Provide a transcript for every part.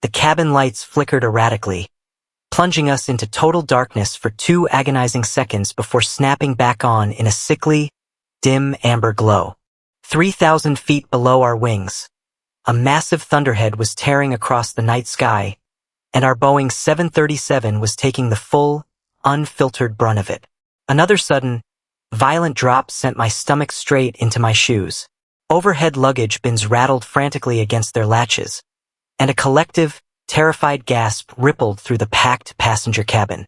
The cabin lights flickered erratically, plunging us into total darkness for 2 agonizing seconds before snapping back on in a sickly, dim amber glow. 3,000 feet below our wings, a massive thunderhead was tearing across the night sky, and our Boeing 737 was taking the full, unfiltered brunt of it. Another sudden, violent drop sent my stomach straight into my shoes. Overhead luggage bins rattled frantically against their latches, and a collective, terrified gasp rippled through the packed passenger cabin.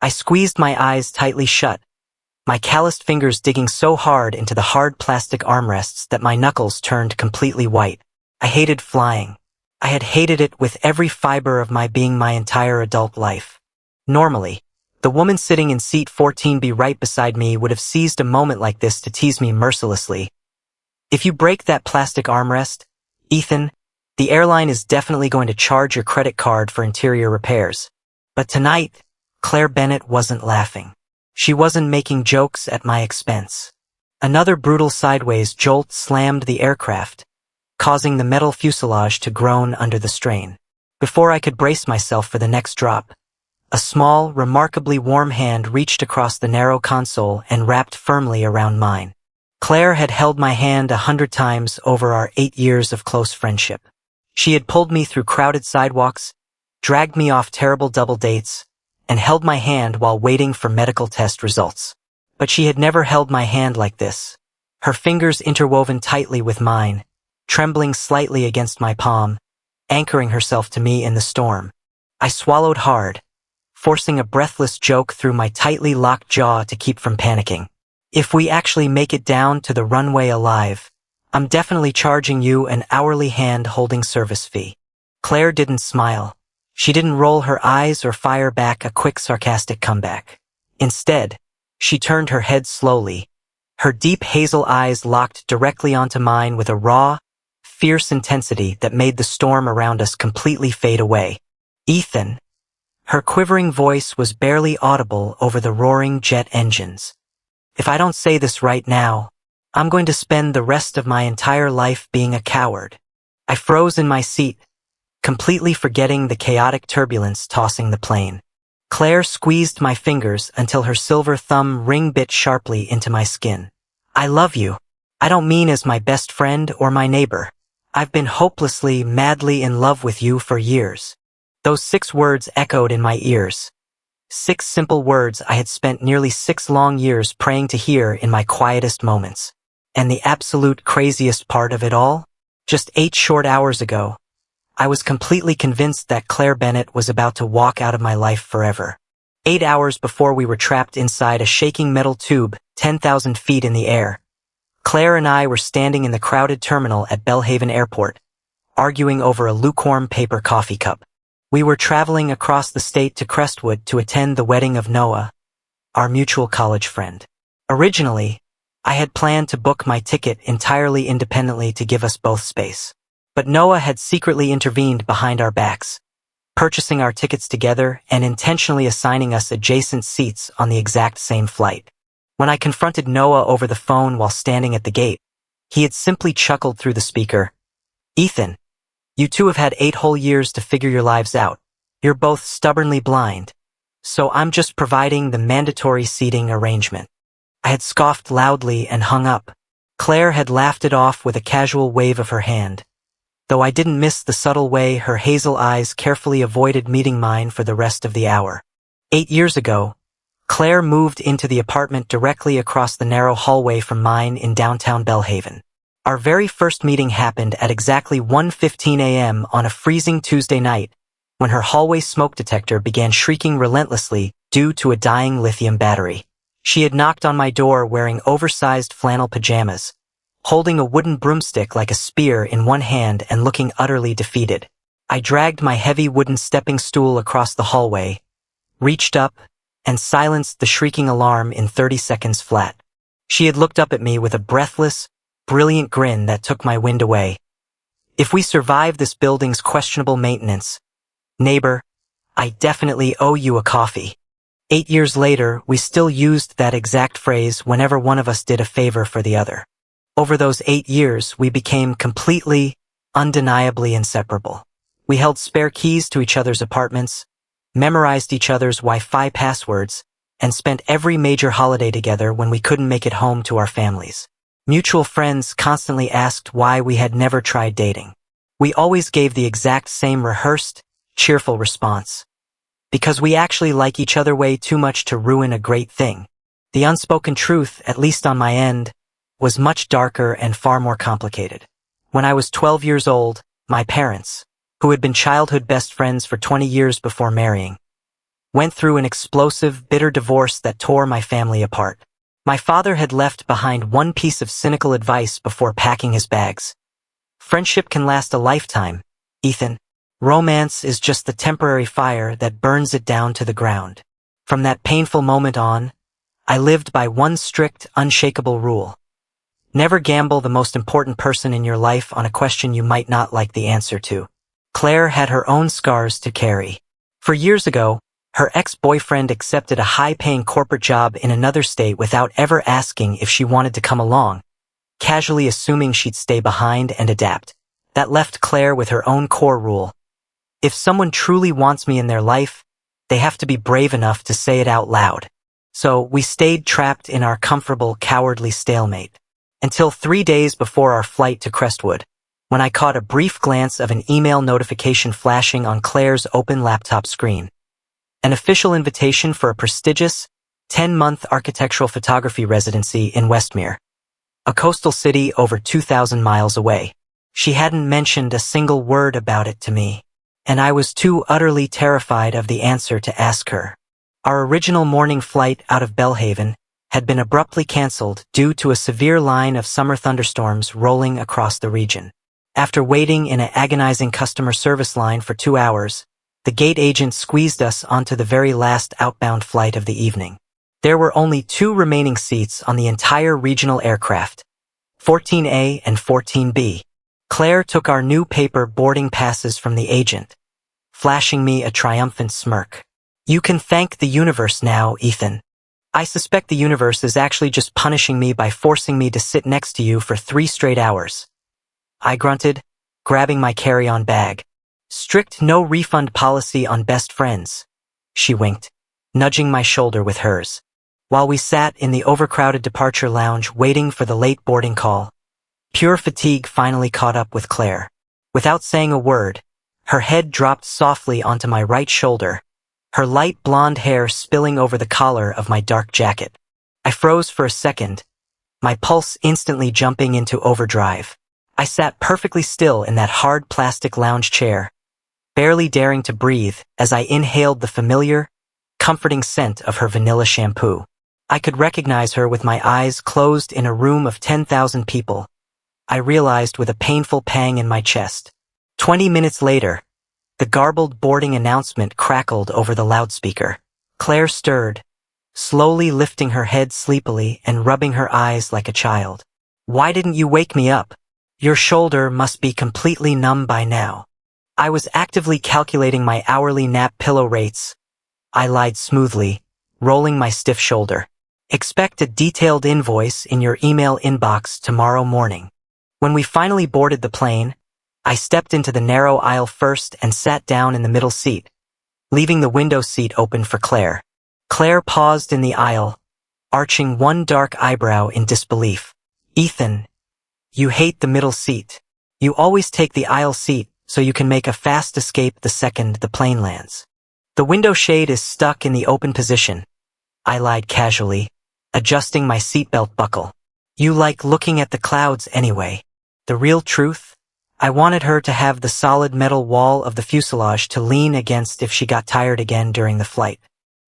I squeezed my eyes tightly shut, my calloused fingers digging so hard into the hard plastic armrests that my knuckles turned completely white. I hated flying. I had hated it with every fiber of my being my entire adult life. Normally, the woman sitting in seat 14B right beside me would have seized a moment like this to tease me mercilessly. If you break that plastic armrest, Ethan, the airline is definitely going to charge your credit card for interior repairs. But tonight, Claire Bennett wasn't laughing. She wasn't making jokes at my expense. Another brutal sideways jolt slammed the aircraft, causing the metal fuselage to groan under the strain. Before I could brace myself for the next drop, a small, remarkably warm hand reached across the narrow console and wrapped firmly around mine. Claire had held my hand 100 times over our 8 years of close friendship. She had pulled me through crowded sidewalks, dragged me off terrible double dates, and held my hand while waiting for medical test results. But she had never held my hand like this, her fingers interwoven tightly with mine, trembling slightly against my palm, anchoring herself to me in the storm. I swallowed hard, forcing a breathless joke through my tightly locked jaw to keep from panicking. If we actually make it down to the runway alive, I'm definitely charging you an hourly hand-holding service fee. Claire didn't smile. She didn't roll her eyes or fire back a quick sarcastic comeback. Instead, she turned her head slowly, her deep hazel eyes locked directly onto mine with a raw, fierce intensity that made the storm around us completely fade away. Ethan. Her quivering voice was barely audible over the roaring jet engines. If I don't say this right now, I'm going to spend the rest of my entire life being a coward. I froze in my seat, completely forgetting the chaotic turbulence tossing the plane. Claire squeezed my fingers until her silver thumb ring bit sharply into my skin. I love you. I don't mean as my best friend or my neighbor. I've been hopelessly, madly in love with you for years. Those 6 words echoed in my ears. 6 simple words I had spent nearly 6 long years praying to hear in my quietest moments. And the absolute craziest part of it all? Just 8 short hours ago, I was completely convinced that Claire Bennett was about to walk out of my life forever. 8 hours before we were trapped inside a shaking metal tube 10,000 feet in the air, Claire and I were standing in the crowded terminal at Belhaven Airport, arguing over a lukewarm paper coffee cup. We were traveling across the state to Crestwood to attend the wedding of Noah, our mutual college friend. Originally, I had planned to book my ticket entirely independently to give us both space. But Noah had secretly intervened behind our backs, purchasing our tickets together and intentionally assigning us adjacent seats on the exact same flight. When I confronted Noah over the phone while standing at the gate, he had simply chuckled through the speaker. Ethan, you two have had 8 whole years to figure your lives out. You're both stubbornly blind, so I'm just providing the mandatory seating arrangement. I had scoffed loudly and hung up. Claire had laughed it off with a casual wave of her hand, though I didn't miss the subtle way her hazel eyes carefully avoided meeting mine for the rest of the hour. 8 years ago, Claire moved into the apartment directly across the narrow hallway from mine in downtown Belhaven. Our very first meeting happened at exactly 1:15 a.m. on a freezing Tuesday night, when her hallway smoke detector began shrieking relentlessly due to a dying lithium battery. She had knocked on my door wearing oversized flannel pajamas, holding a wooden broomstick like a spear in one hand and looking utterly defeated. I dragged my heavy wooden stepping stool across the hallway, reached up, and silenced the shrieking alarm in 30 seconds flat. She had looked up at me with a breathless, brilliant grin that took my wind away. If we survive this building's questionable maintenance, neighbor, I definitely owe you a coffee. 8 years later, we still used that exact phrase whenever one of us did a favor for the other. Over those 8 years, we became completely, undeniably inseparable. We held spare keys to each other's apartments, memorized each other's Wi-Fi passwords, and spent every major holiday together when we couldn't make it home to our families. Mutual friends constantly asked why we had never tried dating. We always gave the exact same rehearsed, cheerful response. Because we actually like each other way too much to ruin a great thing. The unspoken truth, at least on my end, was much darker and far more complicated. When I was 12 years old, my parents, who had been childhood best friends for 20 years before marrying, went through an explosive, bitter divorce that tore my family apart. My father had left behind one piece of cynical advice before packing his bags. Friendship can last a lifetime, Ethan. Romance is just the temporary fire that burns it down to the ground. From that painful moment on, I lived by one strict, unshakable rule. Never gamble the most important person in your life on a question you might not like the answer to. Claire had her own scars to carry. For years ago, her ex-boyfriend accepted a high-paying corporate job in another state without ever asking if she wanted to come along, casually assuming she'd stay behind and adapt. That left Claire with her own core rule. If someone truly wants me in their life, they have to be brave enough to say it out loud. So we stayed trapped in our comfortable, cowardly stalemate. Until 3 days before our flight to Crestwood, when I caught a brief glance of an email notification flashing on Claire's open laptop screen. An official invitation for a prestigious, 10-month architectural photography residency in Westmere, a coastal city over 2,000 miles away. She hadn't mentioned a single word about it to me, and I was too utterly terrified of the answer to ask her. Our original morning flight out of Belhaven had been abruptly canceled due to a severe line of summer thunderstorms rolling across the region. After waiting in an agonizing customer service line for 2 hours, the gate agent squeezed us onto the very last outbound flight of the evening. There were only 2 remaining seats on the entire regional aircraft, 14A and 14B. Claire took our new paper boarding passes from the agent, flashing me a triumphant smirk. "You can thank the universe now, Ethan. I suspect the universe is actually just punishing me by forcing me to sit next to you for 3 straight hours." I grunted, grabbing my carry-on bag. "Strict no-refund policy on best friends," she winked, nudging my shoulder with hers. While we sat in the overcrowded departure lounge waiting for the late boarding call, pure fatigue finally caught up with Claire. Without saying a word, her head dropped softly onto my right shoulder, her light blonde hair spilling over the collar of my dark jacket. I froze for a second, my pulse instantly jumping into overdrive. I sat perfectly still in that hard plastic lounge chair, barely daring to breathe as I inhaled the familiar, comforting scent of her vanilla shampoo. I could recognize her with my eyes closed in a room of 10,000 people, I realized with a painful pang in my chest. 20 minutes later, the garbled boarding announcement crackled over the loudspeaker. Claire stirred, slowly lifting her head sleepily and rubbing her eyes like a child. "Why didn't you wake me up? Your shoulder must be completely numb by now." I was actively calculating my hourly nap pillow rates. I lied smoothly, rolling my stiff shoulder. "Expect a detailed invoice in your email inbox tomorrow morning." When we finally boarded the plane, I stepped into the narrow aisle first and sat down in the middle seat, leaving the window seat open for Claire. Claire paused in the aisle, arching one dark eyebrow in disbelief. "Ethan, you hate the middle seat. You always take the aisle seat so you can make a fast escape the second the plane lands." "The window shade is stuck in the open position," I lied casually, adjusting my seatbelt buckle. "You like looking at the clouds anyway." The real truth? I wanted her to have the solid metal wall of the fuselage to lean against if she got tired again during the flight.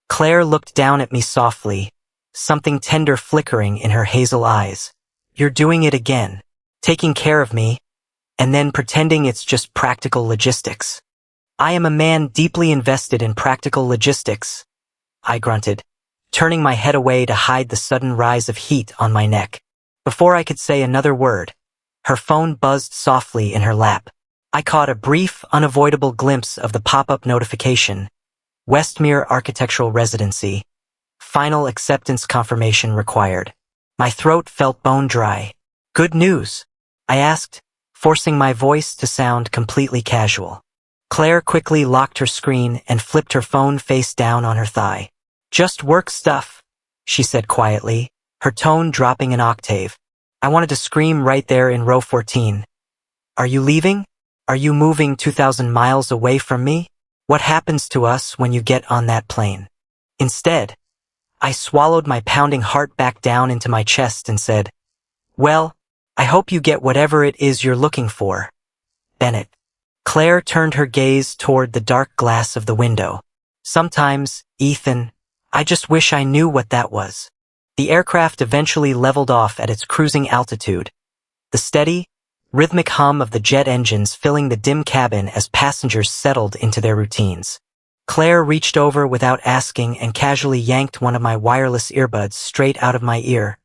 Claire looked down at me softly, something tender flickering in her hazel eyes. "You're doing it again. Taking care of me, and then pretending it's just practical logistics." "I am a man deeply invested in practical logistics," I grunted, turning my head away to hide the sudden rise of heat on my neck. Before I could say another word, her phone buzzed softly in her lap. I caught a brief, unavoidable glimpse of the pop-up notification. "Westmere Architectural Residency. Final acceptance confirmation required." My throat felt bone dry. "Good news?" I asked, forcing my voice to sound completely casual. Claire quickly locked her screen and flipped her phone face down on her thigh. Just work stuff, she said quietly, her tone dropping an octave. I wanted to scream right there in row 14. Are you leaving? Are you moving 2,000 miles away from me? What happens to us when you get on that plane? Instead, I swallowed my pounding heart back down into my chest and said, well, I hope you get whatever it is you're looking for, Bennett. Claire turned her gaze toward the dark glass of the window. Sometimes, Ethan, I just wish I knew what that was. The aircraft eventually leveled off at its cruising altitude. The steady, rhythmic hum of the jet engines filling the dim cabin as passengers settled into their routines. Claire reached over without asking and casually yanked one of my wireless earbuds straight out of my ear,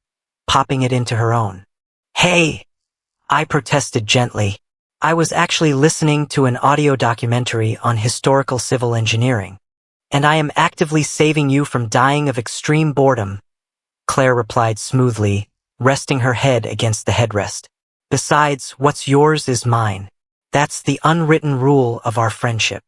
popping it into her own. Hey! I protested gently. I was actually listening to an audio documentary on historical civil engineering, and I am actively saving you from dying of extreme boredom, Claire replied smoothly, resting her head against the headrest. Besides, what's yours is mine. That's the unwritten rule of our friendship.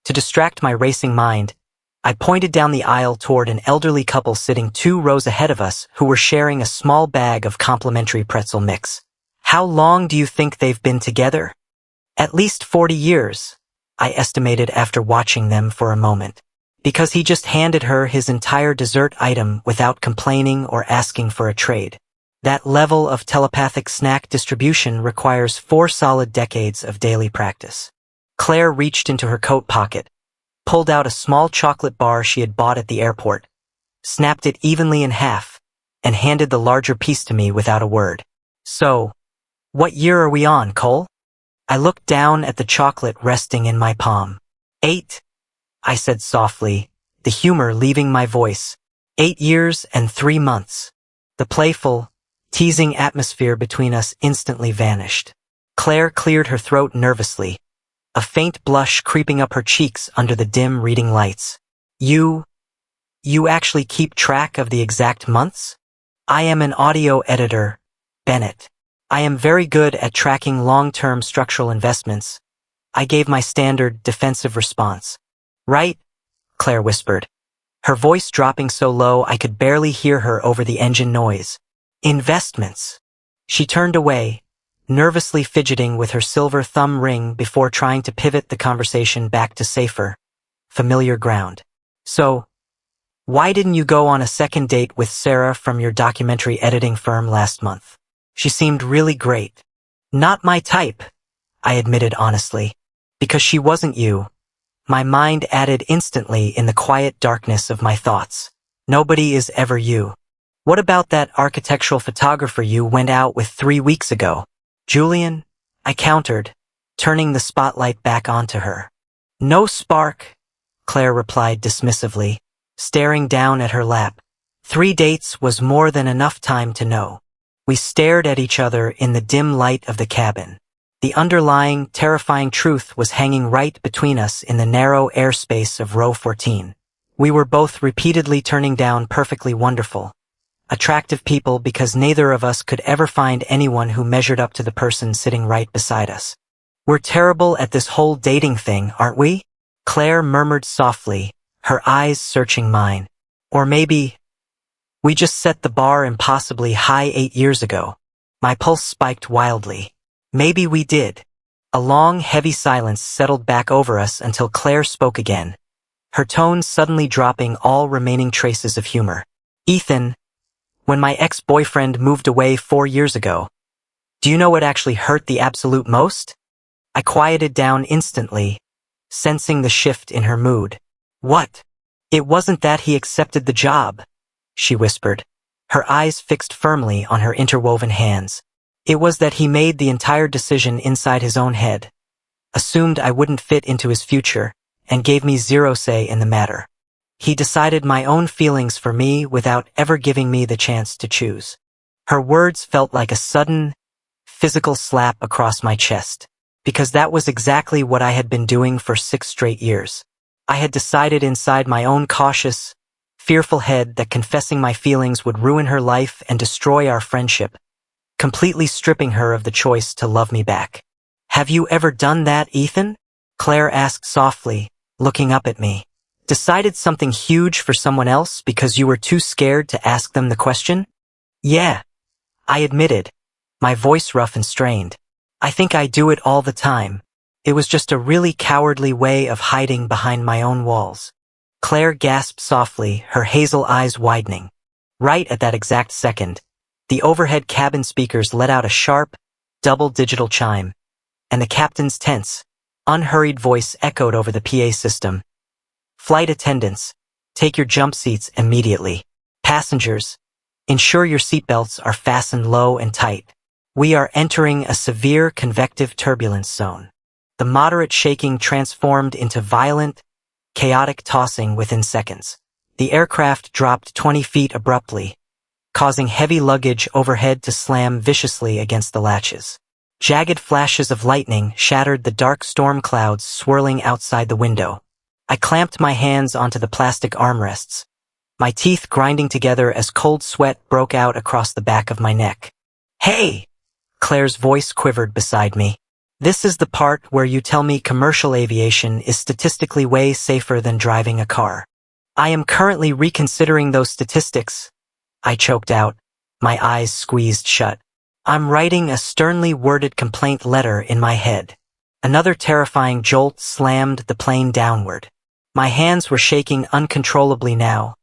To distract my racing mind, I pointed down the aisle toward an elderly couple sitting 2 rows ahead of us who were sharing a small bag of complimentary pretzel mix. How long do you think they've been together? At least 40 years, I estimated after watching them for a moment. Because he just handed her his entire dessert item without complaining or asking for a trade. That level of telepathic snack distribution requires 4 solid decades of daily practice. Claire reached into her coat pocket, pulled out a small chocolate bar she had bought at the airport, snapped it evenly in half, and handed the larger piece to me without a word. So, what year are we on, Cole? I looked down at the chocolate resting in my palm. 8, I said softly, the humor leaving my voice. 8 years and 3 months. The playful, teasing atmosphere between us instantly vanished. Claire cleared her throat nervously, a faint blush creeping up her cheeks under the dim reading lights. You actually keep track of the exact months? I am an audio editor, Bennett. I am very good at tracking long-term structural investments. I gave my standard defensive response. Right? Claire whispered, her voice dropping so low I could barely hear her over the engine noise. Investments. She turned away, nervously fidgeting with her silver thumb ring before trying to pivot the conversation back to safer, familiar ground. So, why didn't you go on a second date with Sarah from your documentary editing firm last month? She seemed really great. Not my type, I admitted honestly. Because she wasn't you. My mind added instantly in the quiet darkness of my thoughts. Nobody is ever you. What about that architectural photographer you went out with 3 weeks ago? Julian? I countered, turning the spotlight back onto her. No spark, Claire replied dismissively, staring down at her lap. 3 dates was more than enough time to know. We stared at each other in the dim light of the cabin. The underlying, terrifying truth was hanging right between us in the narrow airspace of row 14. We were both repeatedly turning down perfectly wonderful, attractive people because neither of us could ever find anyone who measured up to the person sitting right beside us. We're terrible at this whole dating thing, aren't we? Claire murmured softly, her eyes searching mine. Or maybe we just set the bar impossibly high 8 years ago. My pulse spiked wildly. Maybe we did. A long, heavy silence settled back over us until Claire spoke again, her tone suddenly dropping all remaining traces of humor. Ethan, when my ex-boyfriend moved away 4 years ago, do you know what actually hurt the absolute most? I quieted down instantly, sensing the shift in her mood. What? It wasn't that he accepted the job, she whispered, her eyes fixed firmly on her interwoven hands. It was that he made the entire decision inside his own head, assumed I wouldn't fit into his future, and gave me zero say in the matter. He decided my own feelings for me without ever giving me the chance to choose. Her words felt like a sudden, physical slap across my chest, because that was exactly what I had been doing for 6 straight years. I had decided inside my own cautious, fearful head that confessing my feelings would ruin her life and destroy our friendship, completely stripping her of the choice to love me back. Have you ever done that, Ethan? Claire asked softly, looking up at me. Decided something huge for someone else because you were too scared to ask them the question? Yeah, I admitted, my voice rough and strained. I think I do it all the time. It was just a really cowardly way of hiding behind my own walls. Claire gasped softly, her hazel eyes widening. Right at that exact second, the overhead cabin speakers let out a sharp, double digital chime, and the captain's tense, unhurried voice echoed over the PA system. Flight attendants, take your jump seats immediately. Passengers, ensure your seatbelts are fastened low and tight. We are entering a severe convective turbulence zone. The moderate shaking transformed into violent, chaotic tossing within seconds. The aircraft dropped 20 feet abruptly, causing heavy luggage overhead to slam viciously against the latches. Jagged flashes of lightning shattered the dark storm clouds swirling outside the window. I clamped my hands onto the plastic armrests, my teeth grinding together as cold sweat broke out across the back of my neck. Hey! Claire's voice quivered beside me. This is the part where you tell me commercial aviation is statistically way safer than driving a car. I am currently reconsidering those statistics, I choked out, my eyes squeezed shut. I'm writing a sternly worded complaint letter in my head. Another terrifying jolt slammed the plane downward. My hands were shaking uncontrollably now,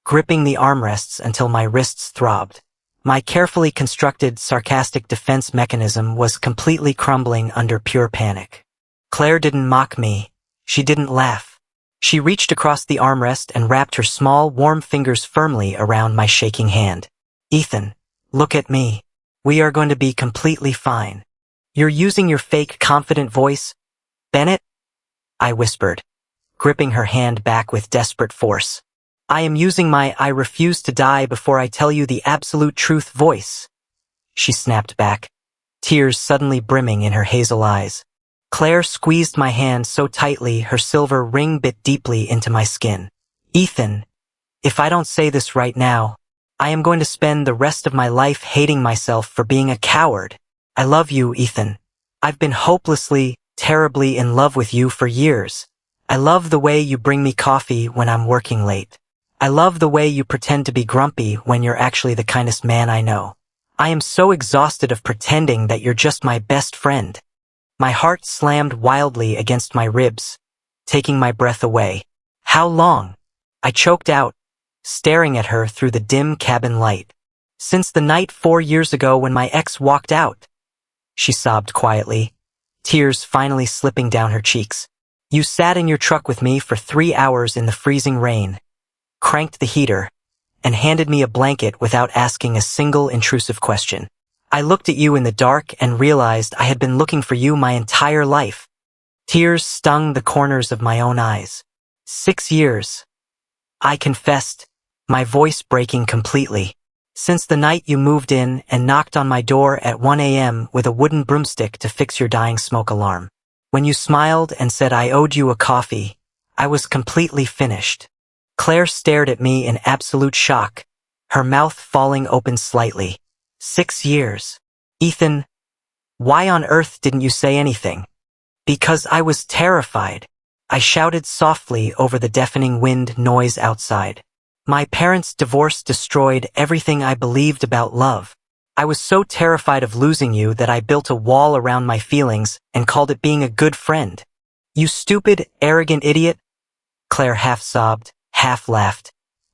gripping the armrests until my wrists throbbed. My carefully constructed, sarcastic defense mechanism was completely crumbling under pure panic. Claire didn't mock me. She didn't laugh. She reached across the armrest and wrapped her small, warm fingers firmly around my shaking hand. Ethan, look at me. We are going to be completely fine. You're using your fake, confident voice, Bennett? I whispered, gripping her hand back with desperate force. I am using my I refuse to die before I tell you the absolute truth voice. She snapped back, tears suddenly brimming in her hazel eyes. Claire squeezed my hand so tightly her silver ring bit deeply into my skin. Ethan, if I don't say this right now, I am going to spend the rest of my life hating myself for being a coward. I love you, Ethan. I've been hopelessly, terribly in love with you for years. I love the way you bring me coffee when I'm working late. I love the way you pretend to be grumpy when you're actually the kindest man I know. I am so exhausted of pretending that you're just my best friend. My heart slammed wildly against my ribs, taking my breath away. How long? I choked out, staring at her through the dim cabin light. Since the night 4 years ago when my ex walked out. She sobbed quietly, tears finally slipping down her cheeks. You sat in your truck with me for 3 hours in the freezing rain, cranked the heater, and handed me a blanket without asking a single intrusive question. I looked at you in the dark and realized I had been looking for you my entire life. Tears stung the corners of my own eyes. 6 years. I confessed, my voice breaking completely. Since the night you moved in and knocked on my door at 1 a.m. with a wooden broomstick to fix your dying smoke alarm. When you smiled and said I owed you a coffee, I was completely finished. Claire stared at me in absolute shock, her mouth falling open slightly. 6 years. Ethan, why on earth didn't you say anything? Because I was terrified. I shouted softly over the deafening wind noise outside. My parents' divorce destroyed everything I believed about love. I was so terrified of losing you that I built a wall around my feelings and called it being a good friend. You stupid, arrogant idiot. Claire half sobbed, half laughed,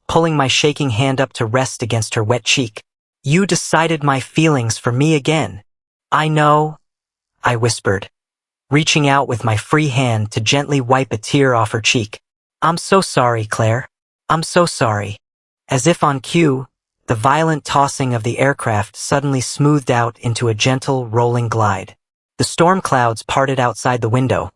pulling my shaking hand up to rest against her wet cheek. You decided my feelings for me again. I know, I whispered, reaching out with my free hand to gently wipe a tear off her cheek. I'm so sorry, Claire. I'm so sorry. As if on cue, the violent tossing of the aircraft suddenly smoothed out into a gentle, rolling glide. The storm clouds parted outside the window,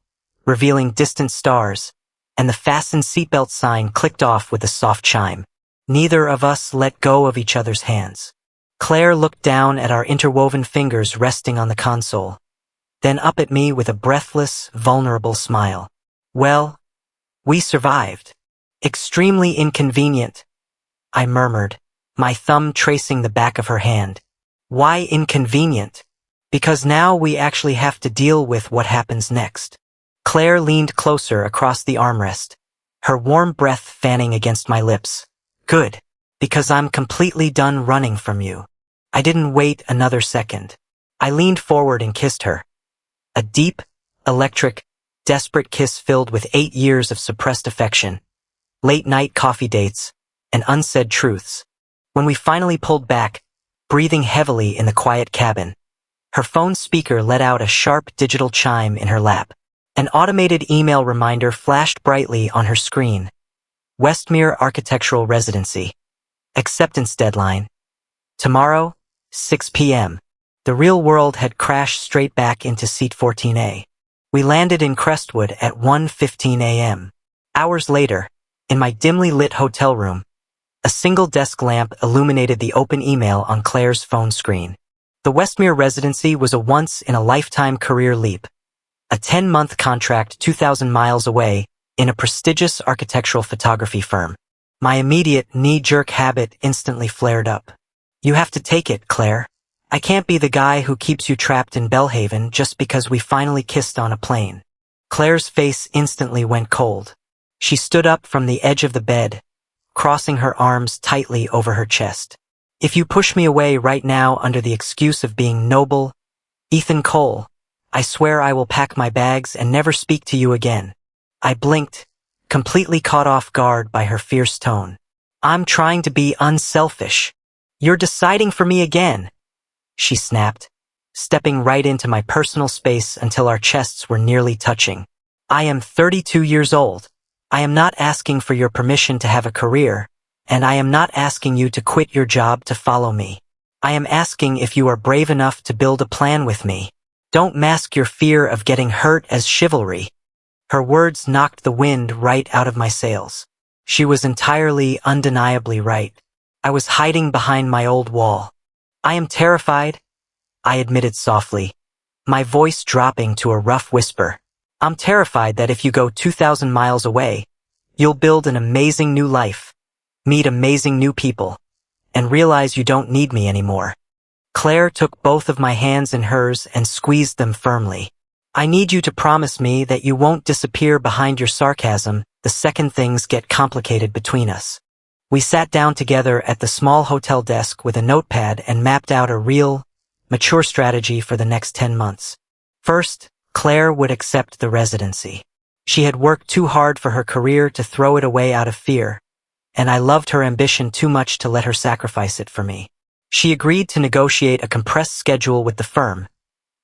revealing distant stars, and the fasten seatbelt sign clicked off with a soft chime. Neither of us let go of each other's hands. Claire looked down at our interwoven fingers resting on the console, then up at me with a breathless, vulnerable smile. Well, we survived. Extremely inconvenient, I murmured, my thumb tracing the back of her hand. Why inconvenient? Because now we actually have to deal with what happens next. Claire leaned closer across the armrest, her warm breath fanning against my lips. Good, because I'm completely done running from you. I didn't wait another second. I leaned forward and kissed her. A deep, electric, desperate kiss filled with 8 years of suppressed affection, late-night coffee dates, and unsaid truths. When we finally pulled back, breathing heavily in the quiet cabin, her phone speaker let out a sharp digital chime in her lap. An automated email reminder flashed brightly on her screen. Westmere Architectural Residency. Acceptance deadline. Tomorrow, 6 p.m. The real world had crashed straight back into seat 14A. We landed in Crestwood at 1:15 a.m. Hours later, in my dimly lit hotel room, a single desk lamp illuminated the open email on Claire's phone screen. The Westmere residency was a once-in-a-lifetime career leap. A 10-month contract 2,000 miles away in a prestigious architectural photography firm. My immediate knee-jerk habit instantly flared up. You have to take it, Claire. I can't be the guy who keeps you trapped in Belhaven just because we finally kissed on a plane. Claire's face instantly went cold. She stood up from the edge of the bed, crossing her arms tightly over her chest. If you push me away right now under the excuse of being noble, Ethan Cole, I swear I will pack my bags and never speak to you again. I blinked, completely caught off guard by her fierce tone. I'm trying to be unselfish. You're deciding for me again, she snapped, stepping right into my personal space until our chests were nearly touching. I am 32 years old. I am not asking for your permission to have a career, and I am not asking you to quit your job to follow me. I am asking if you are brave enough to build a plan with me. Don't mask your fear of getting hurt as chivalry. Her words knocked the wind right out of my sails. She was entirely, undeniably right. I was hiding behind my old wall. I am terrified, I admitted softly, my voice dropping to a rough whisper. I'm terrified that if you go 2,000 miles away, you'll build an amazing new life, meet amazing new people, and realize you don't need me anymore. Claire took both of my hands in hers and squeezed them firmly. I need you to promise me that you won't disappear behind your sarcasm the second things get complicated between us. We sat down together at the small hotel desk with a notepad and mapped out a real, mature strategy for the next 10 months. First, Claire would accept the residency. She had worked too hard for her career to throw it away out of fear, and I loved her ambition too much to let her sacrifice it for me. She agreed to negotiate a compressed schedule with the firm,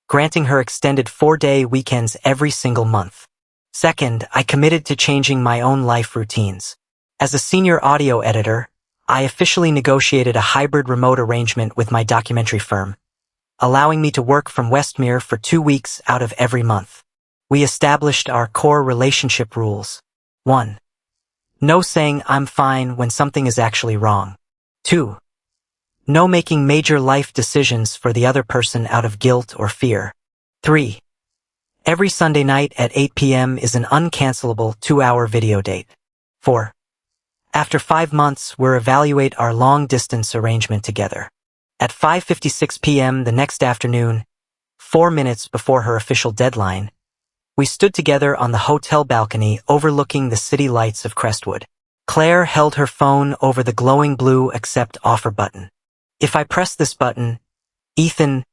granting her extended 4-day weekends every single month. Second, I committed to changing my own life routines. As a senior audio editor, I officially negotiated a hybrid remote arrangement with my documentary firm, allowing me to work from Westmere for 2 weeks out of every month. We established our core relationship rules. 1. No saying I'm fine when something is actually wrong. 2. No making major life decisions for the other person out of guilt or fear. 3. Every Sunday night at 8 p.m. is an uncancelable 2-hour video date. 4. After 5 months, we'll evaluate our long-distance arrangement together. At 5:56 p.m. the next afternoon, 4 minutes before her official deadline, we stood together on the hotel balcony overlooking the city lights of Crestwood. Claire held her phone over the glowing blue accept offer button. If I press this button, Ethan,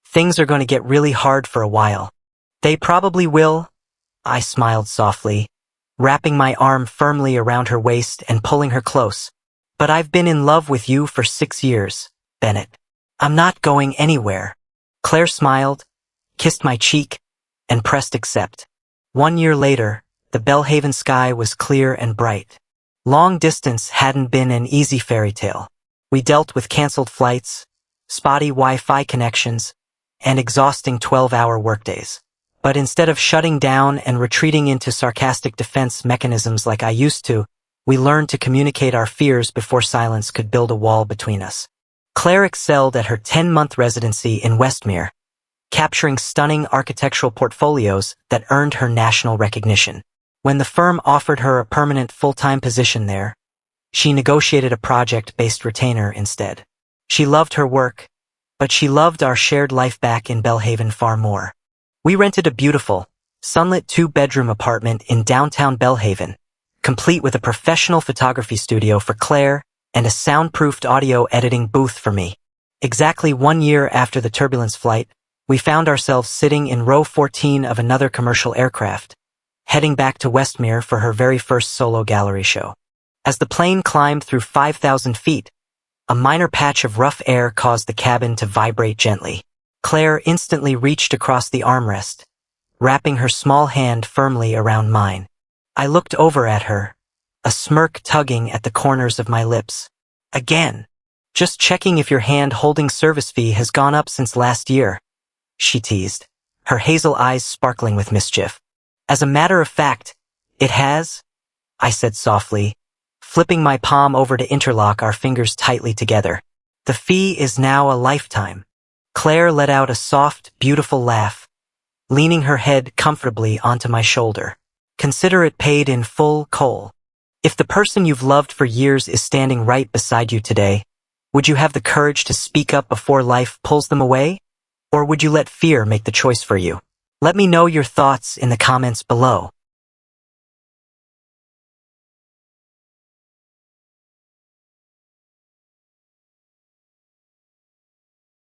things are going to get really hard for a while. They probably will, I smiled softly, wrapping my arm firmly around her waist and pulling her close. But I've been in love with you for 6 years, Bennett. I'm not going anywhere. Claire smiled, kissed my cheek, and pressed accept. 1 year later, the Belhaven sky was clear and bright. Long distance hadn't been an easy fairy tale. We dealt with canceled flights, spotty Wi-Fi connections, and exhausting 12-hour workdays. But instead of shutting down and retreating into sarcastic defense mechanisms like I used to, we learned to communicate our fears before silence could build a wall between us. Claire excelled at her 10-month residency in Westmere, capturing stunning architectural portfolios that earned her national recognition. When the firm offered her a permanent full-time position there, she negotiated a project-based retainer instead. She loved her work, but she loved our shared life back in Belhaven far more. We rented a beautiful, sunlit two-bedroom apartment in downtown Belhaven, complete with a professional photography studio for Claire and a soundproofed audio editing booth for me. Exactly 1 year after the Turbulence flight, we found ourselves sitting in row 14 of another commercial aircraft, heading back to Westmere for her very first solo gallery show. As the plane climbed through 5,000 feet, a minor patch of rough air caused the cabin to vibrate gently. Claire instantly reached across the armrest, wrapping her small hand firmly around mine. I looked over at her, a smirk tugging at the corners of my lips. Again, just checking if your hand-holding service fee has gone up since last year, she teased, her hazel eyes sparkling with mischief. As a matter of fact, it has, I said softly, flipping my palm over to interlock our fingers tightly together. The fee is now a lifetime. Claire let out a soft, beautiful laugh, leaning her head comfortably onto my shoulder. Consider it paid in full, Cole. If the person you've loved for years is standing right beside you today, would you have the courage to speak up before life pulls them away? Or would you let fear make the choice for you? Let me know your thoughts in the comments below.